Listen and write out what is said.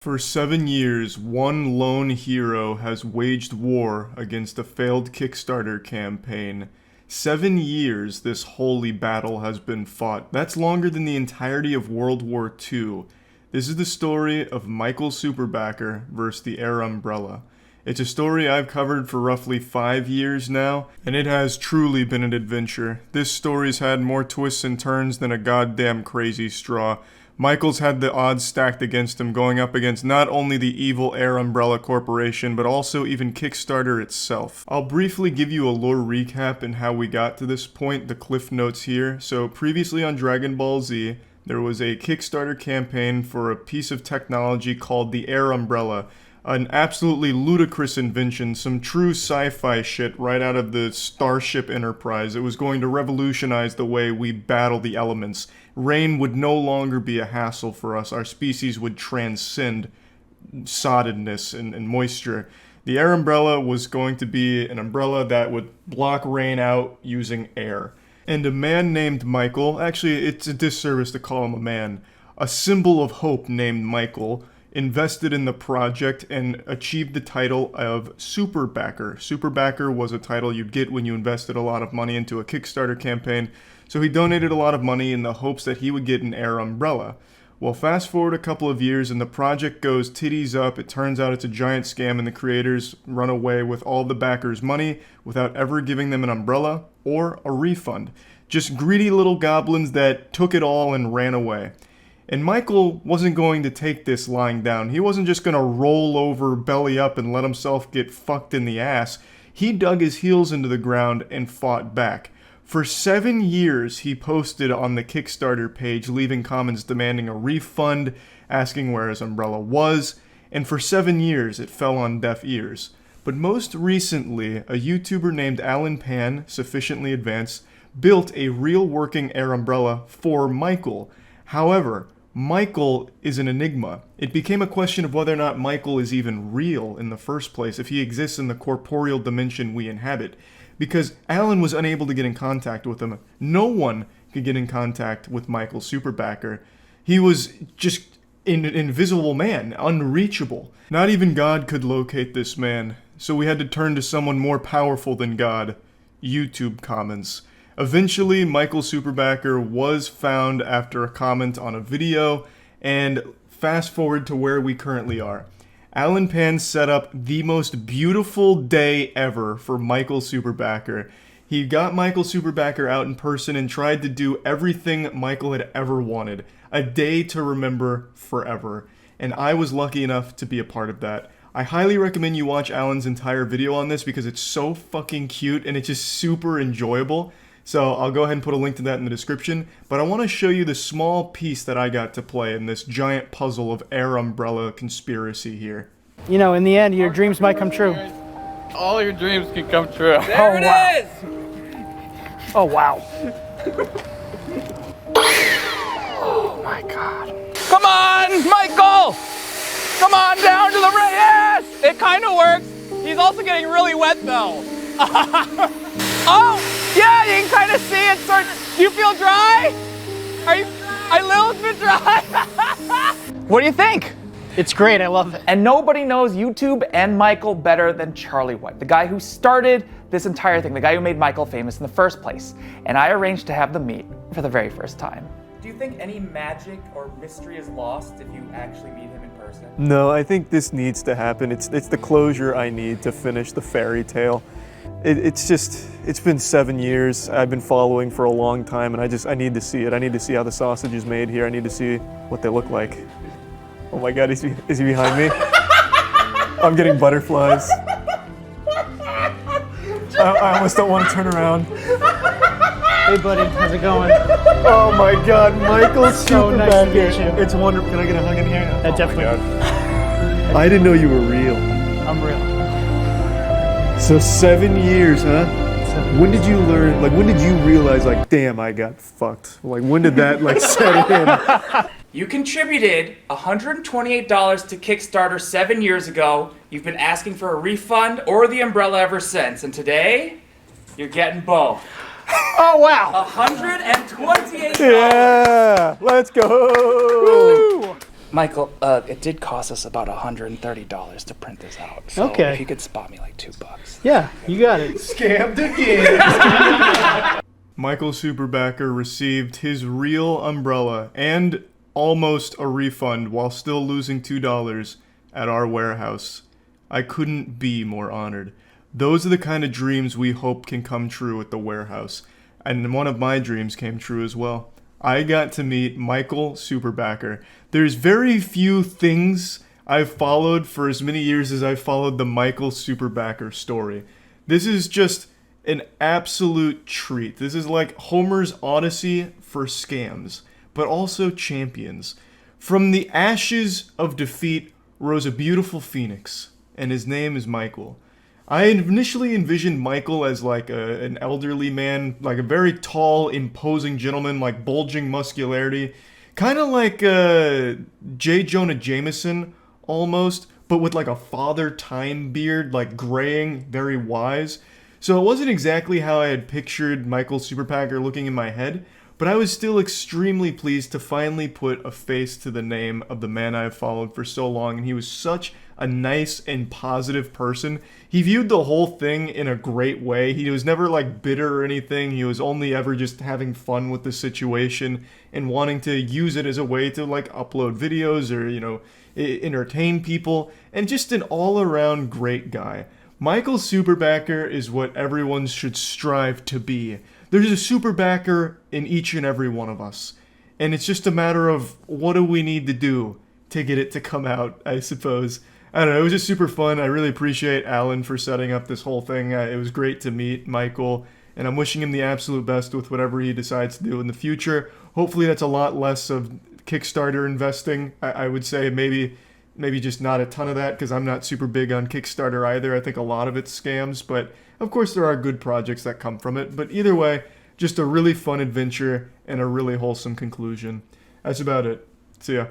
For 7 years, one lone hero has waged war against a failed Kickstarter campaign. 7 years this holy battle has been fought. That's longer than the entirety of World War II. This is the story of Michael Superbacker versus the Air Umbrella. It's a story I've covered for roughly 5 years now, and it has truly been an adventure. This story's had more twists and turns than a goddamn crazy straw. Michael's had the odds stacked against him, going up against not only the evil Air Umbrella Corporation, but also even Kickstarter itself. I'll briefly give you a lore recap and how we got to this point, the cliff notes here. So previously on Dragon Ball Z, there was a Kickstarter campaign for a piece of technology called the Air Umbrella. An absolutely ludicrous invention, some true sci-fi shit right out of the Starship Enterprise. It was going to revolutionize the way we battle the elements. Rain would no longer be a hassle for us. Our species would transcend soddedness and moisture. The Air Umbrella was going to be an umbrella that would block rain out using air. And a man named Michael, actually it's a disservice to call him a man, a symbol of hope named Michael, invested in the project and achieved the title of Superbacker. Superbacker was a title you'd get when you invested a lot of money into a Kickstarter campaign, so he donated a lot of money in the hopes that he would get an Air Umbrella. Well, fast forward a couple of years and the project goes titties up. It turns out it's a giant scam and the creators run away with all the backers' money without ever giving them an umbrella or a refund. Just greedy little goblins that took it all and ran away. And Michael wasn't going to take this lying down. He wasn't just going to roll over belly up and let himself get fucked in the ass. He dug his heels into the ground and fought back. For 7 years, he posted on the Kickstarter page, leaving comments demanding a refund, asking where his umbrella was, and for 7 years, it fell on deaf ears. But most recently, a YouTuber named Alan Pan, sufficiently advanced, built a real working Air Umbrella for Michael. However, Michael is an enigma. It became a question of whether or not Michael is even real in the first place, if he exists in the corporeal dimension we inhabit. Because Alan was unable to get in contact with him. No one could get in contact with Michael Superbacker. He was just an invisible man, unreachable. Not even God could locate this man, so we had to turn to someone more powerful than God, YouTube comments. Eventually, Michael Superbacker was found after a comment on a video, and fast forward to where we currently are. Alan Pan set up the most beautiful day ever for Michael Superbacker. He got Michael Superbacker out in person and tried to do everything Michael had ever wanted. A day to remember forever. And I was lucky enough to be a part of that. I highly recommend you watch Alan's entire video on this because it's so fucking cute and it's just super enjoyable. So I'll go ahead and put a link to that in the description, but I want to show you the small piece that I got to play in this giant puzzle of Air Umbrella conspiracy here. You know, in the end, your dreams might come true. All your dreams can come true. There it is! Oh, wow. Oh, my God. Come on, Michael! Come on down to the race! Yes! It kind of works. He's also getting really wet, though. Oh, yeah, you can kind of see it. Do you feel dry? Are you a little bit dry? What do you think? It's great, I love it. And nobody knows YouTube and Michael better than Charlie White, the guy who started this entire thing, the guy who made Michael famous in the first place. And I arranged to have them meet for the very first time. Do you think any magic or mystery is lost if you actually meet him in person? No, I think this needs to happen. It's the closure I need to finish the fairy tale. It's been 7 years. I've been following for a long time and I need to see it. I need to see how the sausage is made here. I need to see what they look like. Oh my God, is he behind me? I'm getting butterflies. I almost don't want to turn around. Hey buddy, how's it going? Oh my God, Michael So nice to meet you. It's wonderful. Can I get a hug in here? Definitely. I didn't know you were real. I'm real. So 7 years, huh? 7 years. When did you learn, when did you realize, damn, I got fucked? When did that, set in? You contributed $128 to Kickstarter 7 years ago. You've been asking for a refund or the umbrella ever since. And today, you're getting both. Oh, wow. $128. Yeah, let's go. Woo. Michael, it did cost us about $130 to print this out. So Okay. if you could spot me like $2. Yeah, you got it. Scammed again. Michael Superbacker received his real umbrella and almost a refund while still losing $2 at our warehouse. I couldn't be more honored. Those are the kind of dreams we hope can come true at the warehouse. And one of my dreams came true as well. I got to meet Michael Superbacker. There's very few things I've followed for as many years as I've followed the Michael Superbacker story. This is just an absolute treat. This is like Homer's Odyssey for scams, but also champions. From the ashes of defeat rose a beautiful phoenix, and his name is Michael. I initially envisioned Michael as like an elderly man, like a very tall, imposing gentleman, like bulging muscularity. Kind of like J. Jonah Jameson, almost, but with like a father time beard, like graying, very wise. So it wasn't exactly how I had pictured Michael Superpacker looking in my head, but I was still extremely pleased to finally put a face to the name of the man I've followed for so long, and he was such a nice and positive person. He viewed the whole thing in a great way. He was never like bitter or anything. He was only ever just having fun with the situation and wanting to use it as a way to like upload videos or, you know, entertain people, and just an all-around great guy. Michael Superbacker is what everyone should strive to be. There's a Superbacker in each and every one of us. And it's just a matter of what do we need to do to get it to come out, I suppose. I don't know, it was just super fun. I really appreciate Alan for setting up this whole thing. It was great to meet Michael, and I'm wishing him the absolute best with whatever he decides to do in the future. Hopefully that's a lot less of Kickstarter investing. I would say maybe just not a ton of that, because I'm not super big on Kickstarter either. I think a lot of it's scams, but of course there are good projects that come from it. But either way, just a really fun adventure and a really wholesome conclusion. That's about it. See ya.